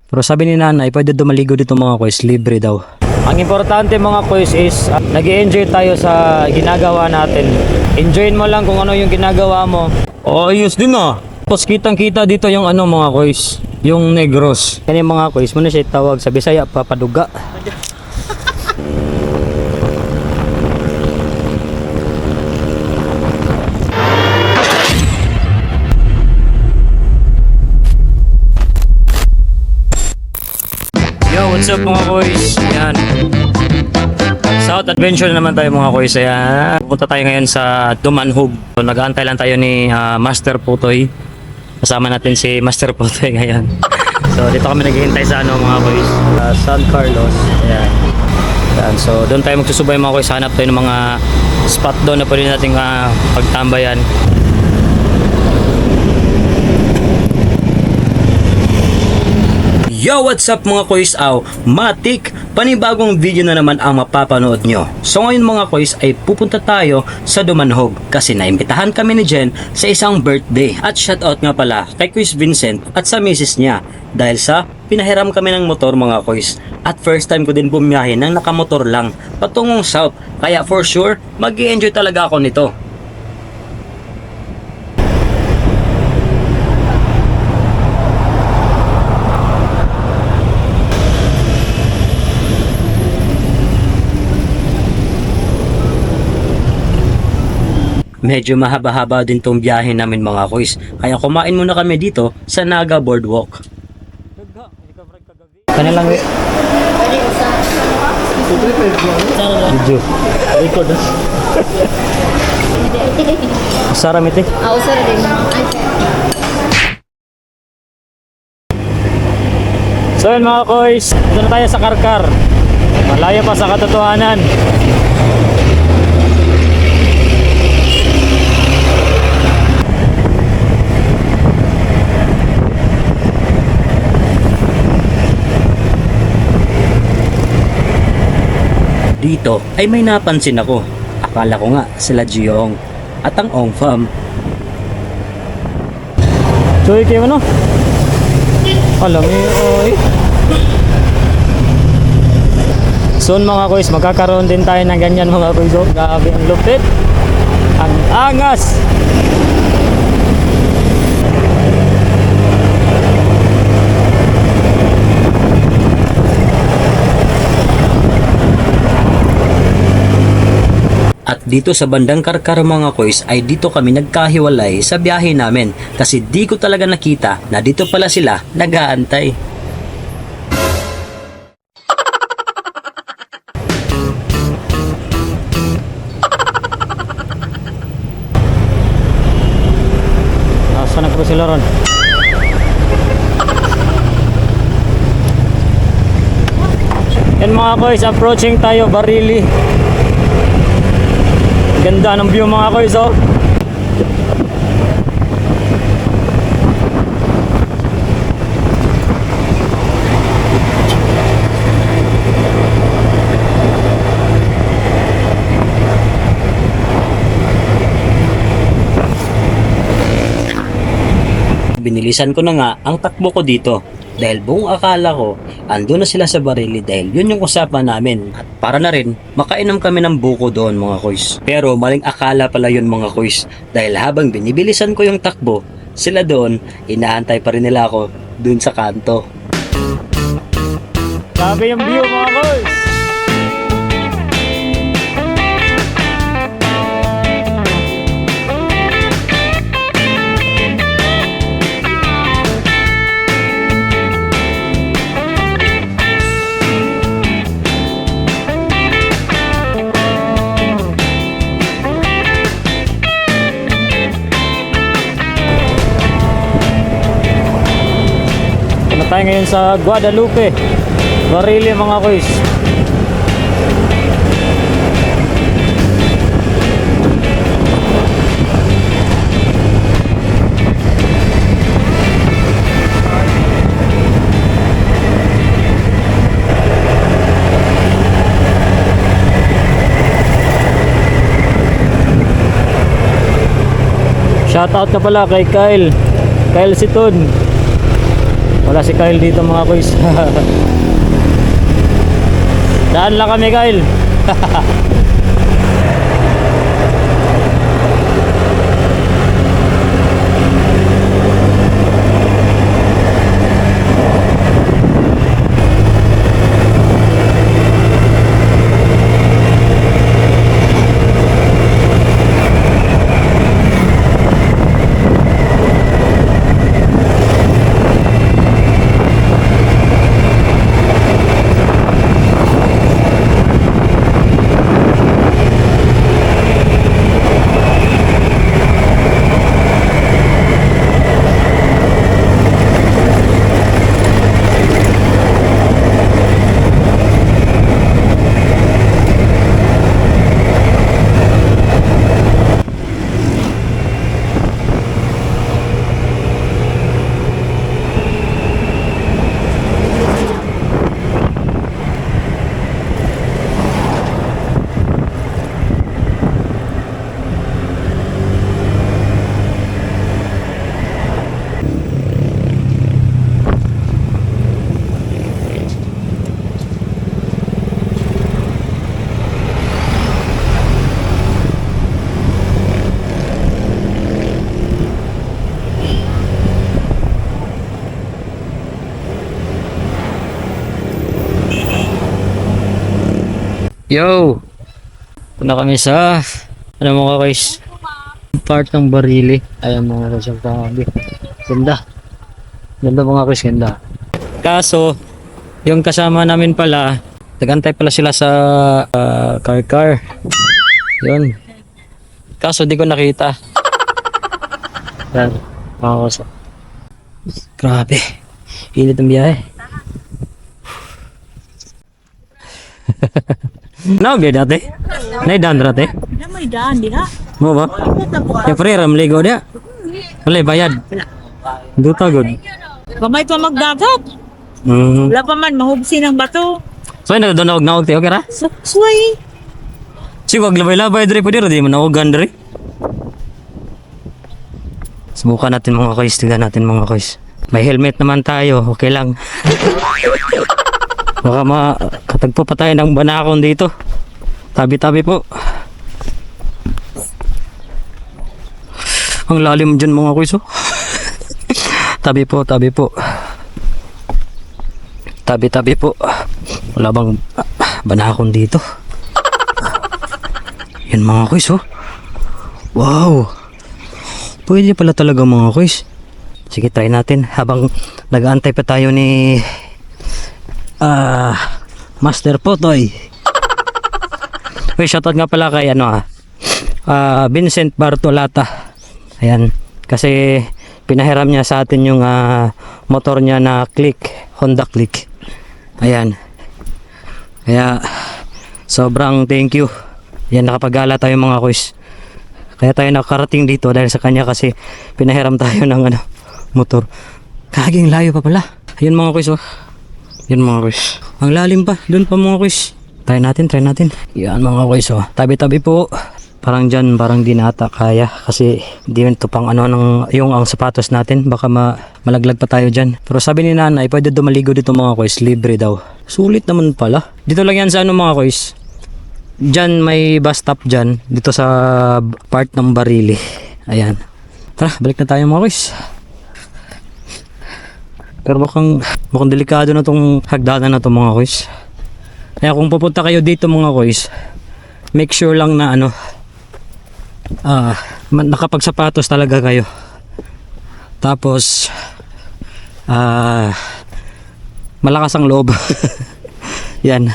Pero sabi ni nanay, pwede dumaligo dito mga kuys, libre daw. Ang importante mga kuys is nag-i-enjoy tayo sa ginagawa natin. Enjoyin mo lang kung ano yung ginagawa mo. Oh, ayos din ah. Tapos kitang kita dito yung ano mga kuys, yung negros. Yan yung mga kuys, muna siya tawag sa Bisaya, papaduga. Yo, what's up mga boys? Yan. South Adventure naman tayo mga boys. Ayan. Pupunta tayo ngayon sa Dumanhog. So, nag-aantay lang tayo ni Master Putoy. Kasama natin si Master Putoy ngayon. So dito kami naghihintay sa ano mga boys, San Carlos. Ayan. Ayan. So doon tayo magsusubay mga boys. Hanap tayo ng mga spot doon na pwede natin pagtambayan. Yo, what's up mga koys? Matik, panibagong video na naman ang mapapanood nyo. So ngayon mga koys ay pupunta tayo sa Dumanhog kasi naimbitahan kami ni Jen sa isang birthday. At shoutout nga pala kay Kuis Vincent at sa misis niya dahil sa pinahiram kami ng motor mga koys. At first time ko din bumiyahe ng nakamotor lang patungong south, kaya for sure mag-i-enjoy talaga ako nito. Medyo mahaba-haba din tong biyahe namin mga koys. Kaya kumain muna kami dito sa Naga Boardwalk. Kanilang video. Record na. Sarah miti. Usara din. So yun mga koys, dito na tayo sa Karkar. Malayo pa sa katotohanan. Dito ay may napansin ako. Akala ko nga sila Jiong at ang Ong Fam. Choy kayo ano? Alam niyo, oy. Soon mga koys, magkakaroon din tayo ng ganyan mga koys. Oh, grabe ang lupit. Ang angas. At dito sa bandang Karkar mga koys ay dito kami nagkahiwalay sa biyahe namin kasi di ko talaga nakita na dito pala sila nag-aantay. Nasaan na po sila ron? Yan mga koys, approaching tayo Barili. Ganda ng view mga koys oh. Binilisan ko na nga ang takbo ko dito dahil buong akala ko andun na sila sa Barili dahil yun yung usapan namin at para na rin makainom kami ng buko doon mga koys. Pero maling akala pala yun mga koys dahil habang binibilisan ko yung takbo sila doon, inaantay pa rin nila ako doon sa kanto. Grabe yung view mga koys. Tayo ngayon sa Guadalupe, Barili mga koys. Shoutout ka pala kay Kyle Siton. Wala si Kyle dito mga boys. Daan lang kami, Kyle. Yo! Ito na kami sa ano mga guys, part ng Barili. Ayan mga guys yung panggabi. Ganda. Ganda mga guys, ganda. Kaso, yung kasama namin pala, nagantay pala sila sa car. Yun. Kaso di ko nakita. Yan. Mga guys. Grabe. Init ang biyahe. Ano biya dati? Naidan dati? Na may daan di ha. Mo ba? Yung pre-ram ligo dia. Wala bayad. Duta good. Kamay pa magdagat. Wala pa man mahubsi ng bato. So na doon og naog tayo kara? Suksway. Si wag labay-labay diri pwede di man naogan diri. Subukan natin mga guys, tingnan natin mga guys. May helmet naman tayo, okay lang. Baka makatagpo pa tayo ng banakon dito. Tabi-tabi po. Ang lalim dyan mga kuys, oh. Tabi po, tabi po. Tabi-tabi po. Wala bang banakon dito? Yan mga kuys, oh. Wow. Pwede pala talaga mga kuys. Sige, try natin habang nag-aantay pa tayo ni Master Potoy. Wait, shoutout nga pala kay Vincent Bartolata. Ayan, kasi pinahiram niya sa atin yung motor niya na Honda Click. Ayan. Kaya sobrang thank you. Yan, nakapagala tayo mga kuys. Kaya tayo nakarating dito dahil sa kanya kasi pinahiram tayo ng motor. Kaging layo pa pala. Ayun mga kuys, oh. Yan mga kuys. Ang lalim pa. Doon pa mga kuys. Try natin, try natin. Yan mga kuys, oh. Tabi-tabi po. Parang dyan, parang di na ata kaya. Kasi di ito pang yung ang sapatos natin. Baka malaglag pa tayo dyan. Pero sabi ni nanay, pwede dumaligo dito mga kuys. Libre daw. Sulit naman pala. Dito lang yan sa mga kuys. Dyan may bus stop dyan. Dito sa part ng Barili. Ayan. Tara, balik na tayo mga kuys. Pero mukhang delikado na tong hagdanan na to mga kuys. Kaya kung pupunta kayo dito mga kuys, make sure lang na nakapagsapatos talaga kayo. Tapos malakas ang loob. Yan.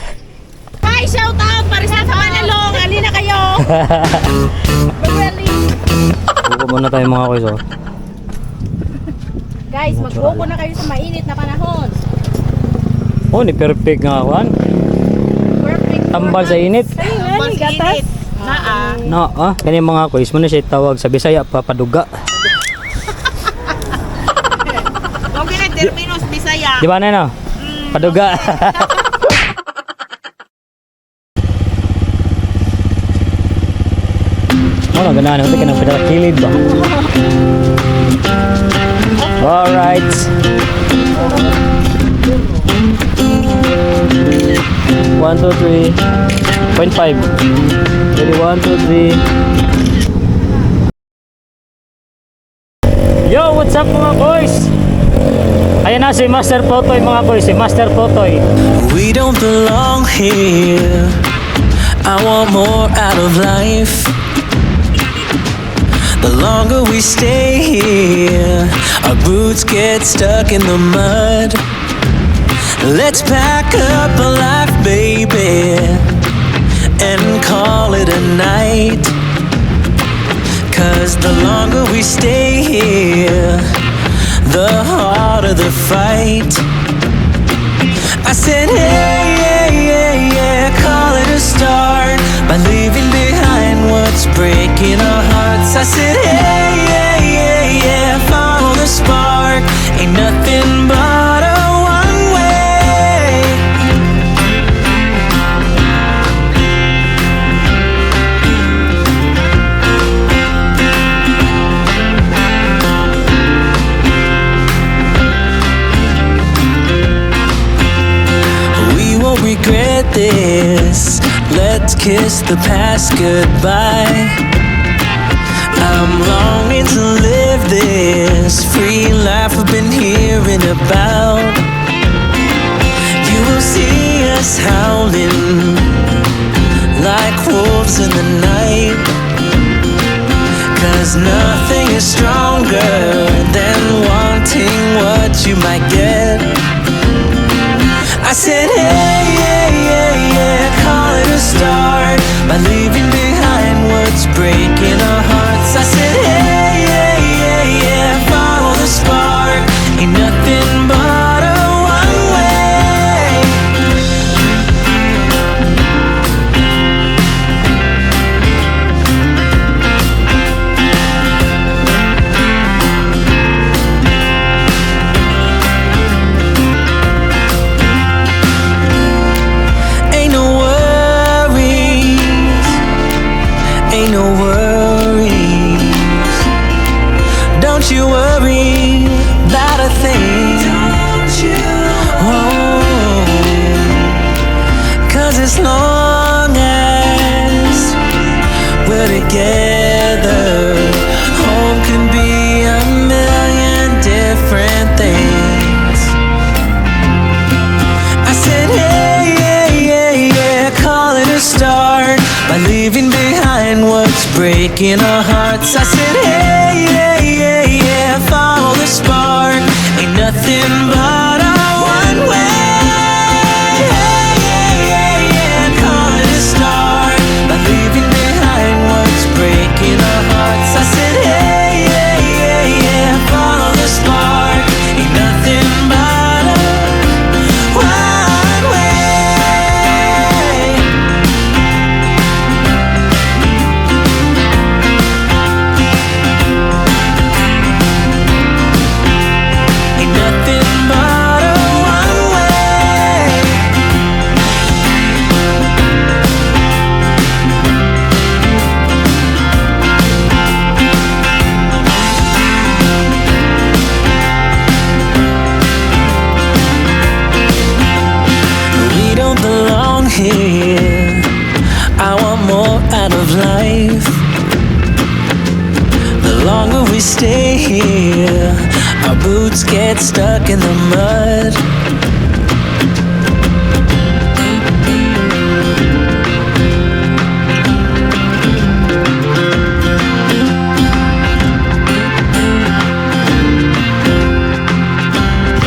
Hi, shout out para sa Manalong. Alina kayo. Buko muna tayo mga kuys, oh. Guys, magbuko na kayo sa mainit na panahon. Oh, ni perfect nga ako. Perfect. Tambal sa init. Tambal sa init. No, kani mga kuys mo na siya tawag sa Bisaya papaduga. Okay na terminos Bisaya. Di ba na no? Paduga. Oh, ganahan mo ka nang kilid ba? Alright. One, two, 3.5. Ready, 1, 2, 3. Yo, what's up mga boys? Ayan na si Master Potoy mga boys, si Master Potoy. We don't belong here. I want more out of life. The longer we stay here, our boots get stuck in the mud. Let's pack up a life, baby, and call it a night. 'Cause the longer we stay here, the harder the fight. I said, hey, yeah, yeah, yeah, call it a start by leaving behind what's breaking our hearts. I said, hey, yeah, yeah, yeah, follow the spark. Ain't nothing but a one way. We won't regret this. Let's kiss the past goodbye. I'm longing to live this free life I've been hearing about. You will see us howling like wolves in the night. 'Cause nothing is stronger than wanting what you might get. I said, hey, yeah, yeah, yeah, call it a start by leaving behind what's breaking our hearts. I said, hey, yeah, yeah, yeah, follow the spark. Ain't nothing but a one way. Ain't no worries, ain't no worries. Don't you worry about a thing. Don't you? Oh, 'cause as long as we're together, home can be a million different things. I said, hey, yeah, yeah, yeah, call it a start by leaving behind what's breaking our hearts. I said, hey, yeah, yeah, yeah, follow the spark. Ain't nothing but a one way. Hey, yeah, yeah, yeah, call it a start by leaving behind what's breaking our hearts. I said, hey, yeah, yeah, yeah, follow the spark. Ain't nothing but a one way. Ain't nothing but a one way. We don't belong here. I want more out of life. The longer we stay here, our boots get stuck in the mud.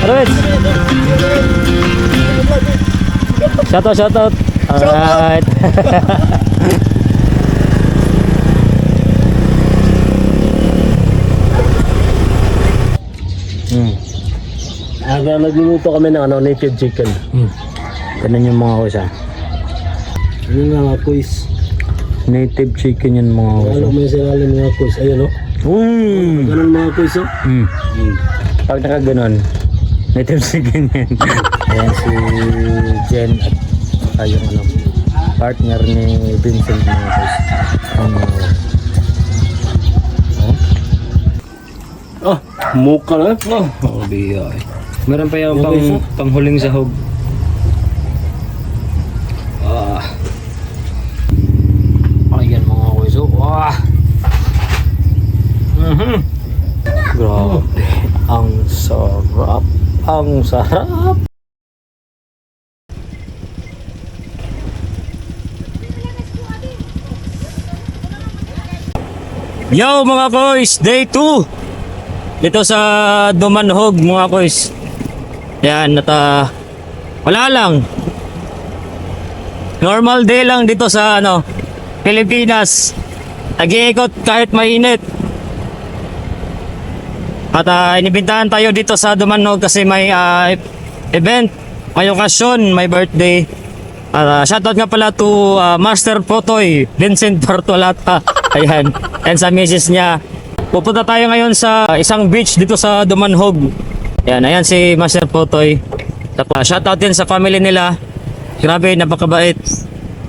Alright. Shout out. Alright. Nagluluto kami ng native chicken. Ganun yung mga kusa. Ano nga mga quiz? Native chicken yun mga kusa. Alam mo yung sinalim mga quiz. Ayun o. Ganun mga quiz o. Pag nakaganon, native chicken yan. Ayan si Jen at yung partner ni Vincent mga kusa. Oh, Muka na. Oh, biyay. Meron pa yung Okay, sir. panghuling sahog. Ayan mga kuys. Grabe. Ang sarap. Ang sarap. Yo mga koys, day 2 dito sa Dumanhog mga koys. Yan, wala lang. Normal day lang dito sa Pilipinas. Nag-iikot kahit mainit. At inibitahan tayo dito sa Dumanhog kasi may event, may okasyon, may birthday. Shoutout nga pala to Master Potoy, Vincent Bartolata. Ayan, and sa misis niya. Pupunta tayo ngayon sa isang beach dito sa Dumanhog. Ayan si Master Potoy. Tapos shoutout din sa family nila. Grabe, napakabait.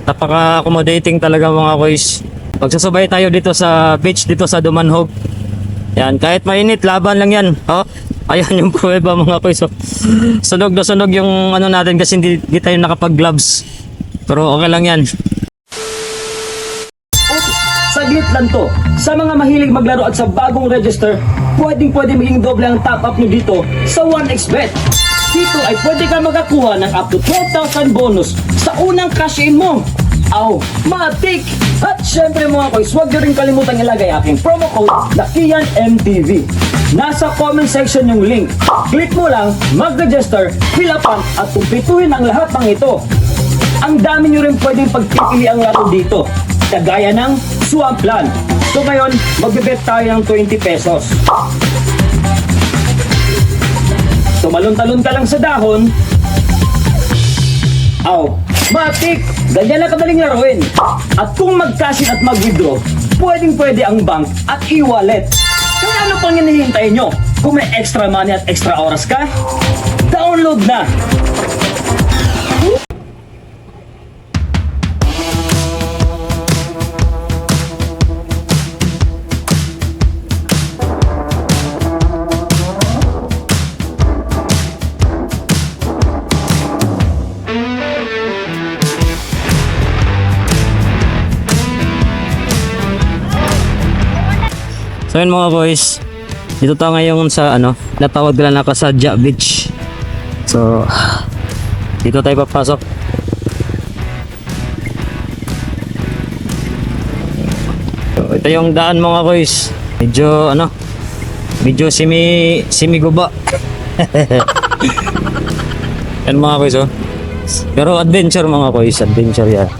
Napaka-accommodating talaga mga koys. Magsusubay tayo dito sa beach dito sa Dumanhog. Ayan, kahit mainit, laban lang yan. Oh, ayan yung prueba mga koys. Sunog na sunog yung natin kasi hindi tayo nakapag-gloves. Pero okay lang yan. Saglit lang to. Sa mga mahilig maglaro at sa bagong register, pwede maging doble ang top up nyo dito sa 1xBet. Dito ay pwede ka makakuha ng up to 12,000 bonus sa unang cash in mo. Aw, matik! At syempre mga koys, huwag nyo rin kalimutang ilagay aking promo code na KianMTV. Nasa comment section yung link. Click mo lang, mag-register, fill up at kumpituhin ang lahat ng ito. Ang dami nyo rin pwedeng pagpipili ang laro dito. Kagaya ng Swampland. So ngayon, magbibet tayo ng 20 pesos. Tumalon-talon ka lang sa dahon. Aw, matik! Ganyan lang kadaling laruin. At kung mag-cash at mag-withdraw, pwede ang bank at e-wallet. Kaya ano pang hinihintay nyo? Kung may extra money at extra oras ka, download na! So yun mga boys, dito tayo ngayon sa natawag nila na Kasadya Beach. So dito tayo papasok. So, ito yung daan mga boys. Medyo semi-guba. Yan mga boys Pero adventure mga boys, adventure yan.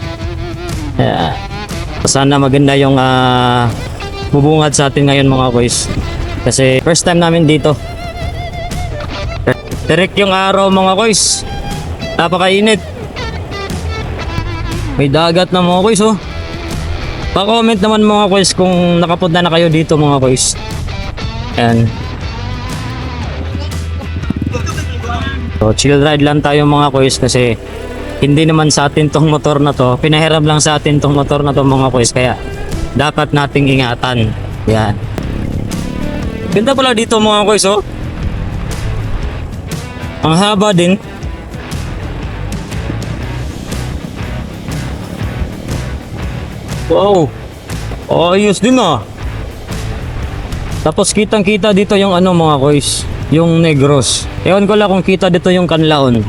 Sana maganda yung bubungad sa atin ngayon mga boys kasi first time namin dito. Direct yung araw mga boys, napakainit, may dagat na mga boys pa-comment naman mga boys kung nakapunta na kayo dito mga boys. Ayan, so chill ride lang tayo mga boys kasi hindi naman sa atin tong motor na to, pinahiram lang sa atin tong motor na to mga boys, kaya dapat nating ingatan. Yan. Ganda pala dito mga boys Ang haba din. Wow. Ayos din Tapos kitang-kita dito yung mga boys, yung Negros. Ewan ko lang kung kita dito yung Canlaon.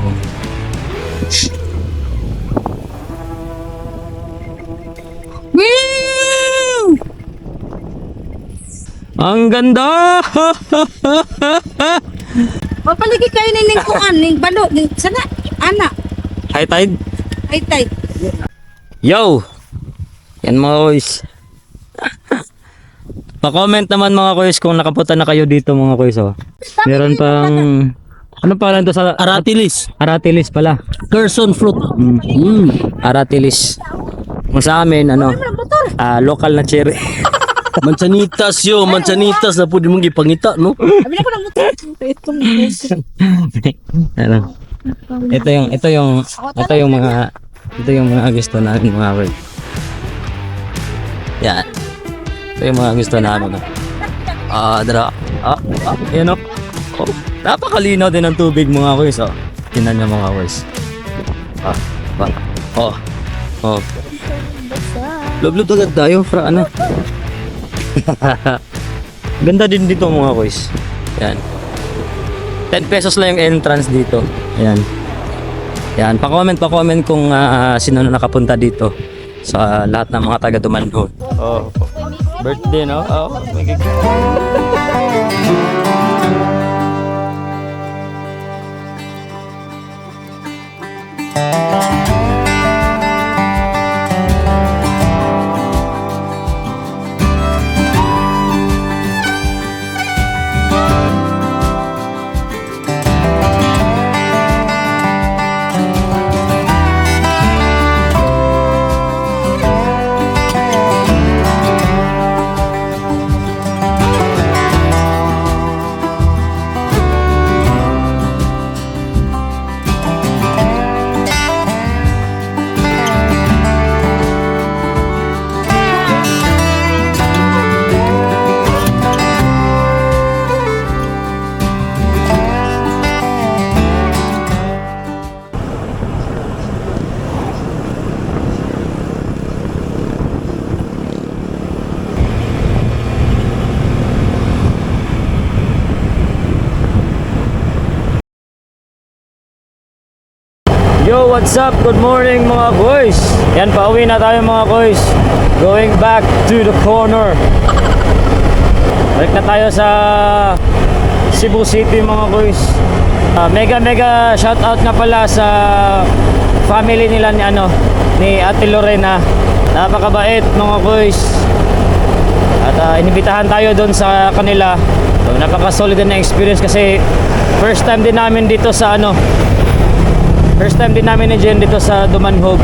Ang ganda! Mapalagi kayo ng lingkuan, ng balo, sana, ana. High tide? Ay, tay. Yo! Yan mga boys. Pa-comment naman mga boys kung nakapunta na kayo dito mga boys Meron pang ano pa lang to sa Aratilis. Aratilis pala. Gerson fruit. Aratilis. Kung sa amin local na cherry. Manzanitas manzanitas na pwede mong ipangita, no? Sabi na ko ng motor. Ito yung mga gusto namin mga boys. Yan. Ito yung mga gusto namin. Yan o. Oh, napakalinaw din ang tubig mga boys. Oh. Tingnan nyo mga boys. Oh. Lublob agad tayo fra ano. Ganda din dito mga boys. Yan. 10 pesos lang yung entrance dito. Ayan. Yan, pa-comment kung sino na nakapunta dito sa lahat ng mga taga Dumanhog. Oh. Birthday, no? Oh. Yo, what's up? Good morning mga boys. Yan, pauwi na tayo mga boys. Going back to the corner. Balik na tayo sa Cebu City mga boys. Mega shout out nga pala sa family nila ni Ate Lorena. Napakabait mga boys. At inibitahan tayo doon sa kanila. So, napaka-solid na experience kasi first time din namin dito sa First time din namin ni Jen dito sa Dumanhog.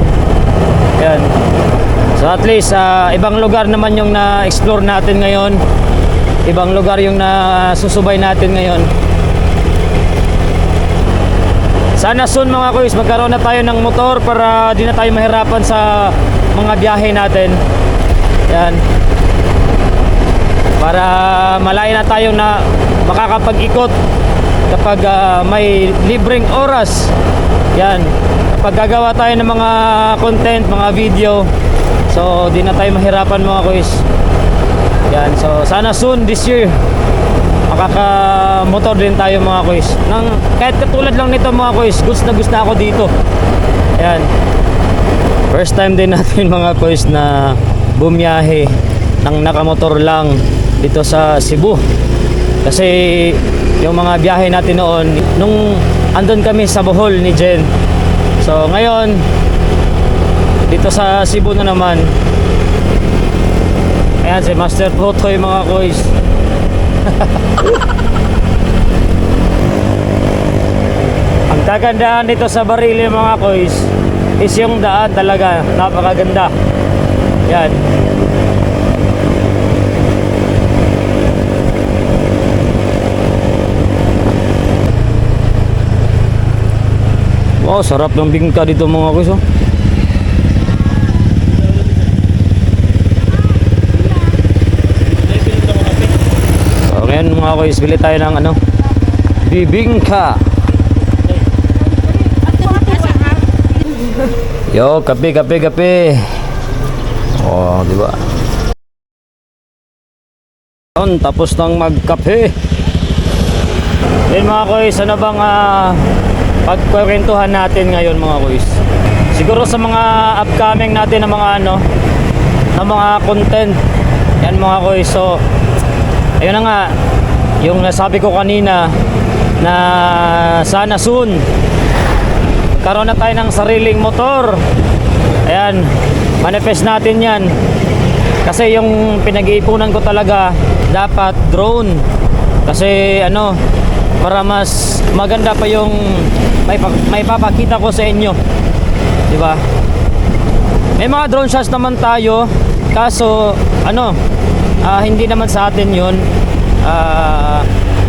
Yan. So at least ibang lugar naman yung na-explore natin ngayon. Ibang lugar yung nasusubay natin ngayon. Sana soon mga kuys magkaroon na tayo ng motor para di na tayo mahirapan sa mga biyahe natin. Yan. Para malayo na tayo na makakapag-ikot kapag may libreng oras. Yan, kapag gagawa tayo ng mga content, mga video, so di na tayo mahirapan mga kuys. Yan, so sana soon this year makaka-motor din tayo mga kuys. Kahit katulad lang nito mga kuys, gusto na ako dito. Yan, first time din natin mga kuys na bumiyahe ng nakamotor lang dito sa Cebu. Kasi yung mga biyahe natin noon, nung andun kami sa Bohol ni Jen. So ngayon, dito sa Cebu na naman. Ayan si Master Totoy mga koys. Ang kagandahan dito sa Barili mga koys is yung daan talaga, napakaganda. Yan. Wow, sarap ng bingka dito mga kuys. So ngayon mga kuys, bili tayo ng bibingka. Yo, kape. Oh, di ba? Tapos nang magkape. Yan mga kuys, ano bang pagkwentuhan natin ngayon mga kuys? Siguro sa mga upcoming natin na mga na mga content. Yan mga kuys. So ayun na nga, yung nasabi ko kanina na sana soon karoon na tayo ng sariling motor. Ayan, manifest natin yan. Kasi yung pinag-iipunan ko talaga dapat drone. Kasi para mas maganda pa yung may papakita ko sa inyo, di ba? May mga drone shots naman tayo, kaso hindi naman sa atin yun.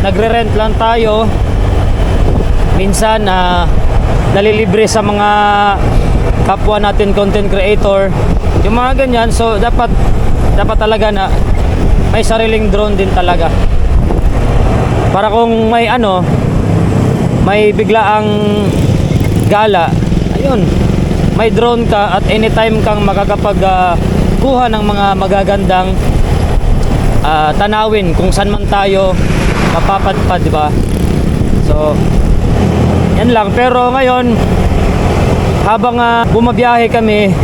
Nagre-rent lang tayo minsan, nalilibre sa mga kapwa natin content creator, yung mga ganyan. So dapat talaga na may sariling drone din talaga. Para kung may may biglaang gala, ayun, may drone ka at anytime kang kuha ng mga magagandang tanawin kung saan man tayo mapapadpad, di ba? So, yan lang. Pero ngayon, habang bumabiyahe kami,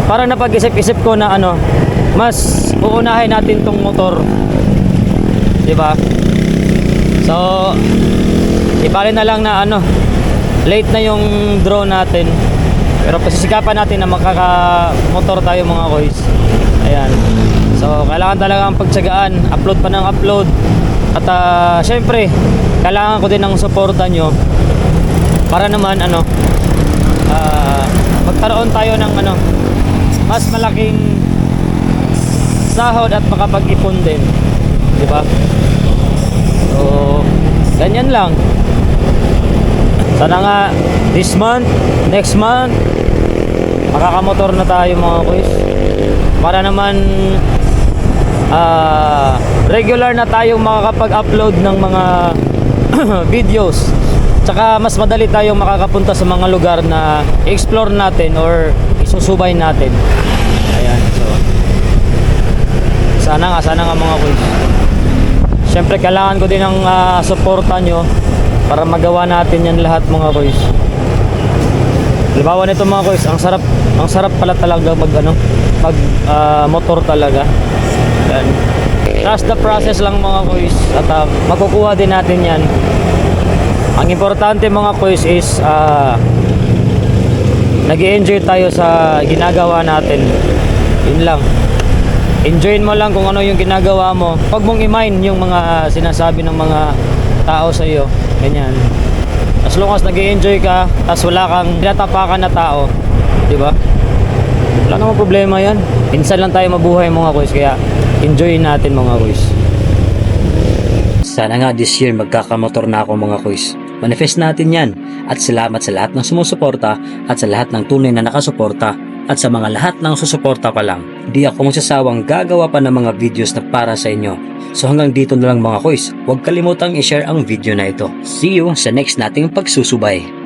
para napag-isip-isip ko na mas uunahin natin tong motor, di ba? So, ibali na lang na late na yung drone natin. Pero pasisikapan natin na makaka-motor tayo mga boys. Ayan. So, kailangan talaga ang pagtsagaan. Upload pa ng upload. At syempre, kailangan ko din ng suporta nyo para naman magkaroon tayo ng mas malaking sahod at makapag-ipon din. Di ba? So, ganyan lang. Sana nga this month, next month, makakamotor na tayo mga boys. Para naman regular na tayong makakapag-upload ng mga videos. Tsaka mas madali tayong makakapunta sa mga lugar na i-explore natin or isusubay natin. Ayan, so sana nga mga boys. Syempre kailangan ko din ng suporta nyo para magawa natin yan lahat mga boys. Halimbawa nito mga boys, ang sarap pala talaga mag motor talaga. Yan. Trust the process lang mga boys at makukuha din natin yan. Ang importante mga boys is nag-i-enjoy tayo sa ginagawa natin. Yun lang. Enjoyin mo lang kung ano yung ginagawa mo. Huwag mong i-mind yung mga sinasabi ng mga tao sa iyo. Ganyan. As long as nag-i-enjoy ka, tas wala kang tinatapakan na tao, di ba? Wala namang problema yan. Minsan lang tayo mabuhay mga boys, kaya enjoy natin mga boys. Sana nga this year magkakamotor na ako mga boys. Manifest natin yan. At salamat sa lahat ng sumusuporta at sa lahat ng tunay na nakasuporta at sa mga lahat ng susuporta pa lang. Di ako magsasawang gagawa pa ng mga videos na para sa inyo. So hanggang dito na lang mga boys. Huwag kalimutang i-share ang video na ito. See you sa next nating pagsusubay.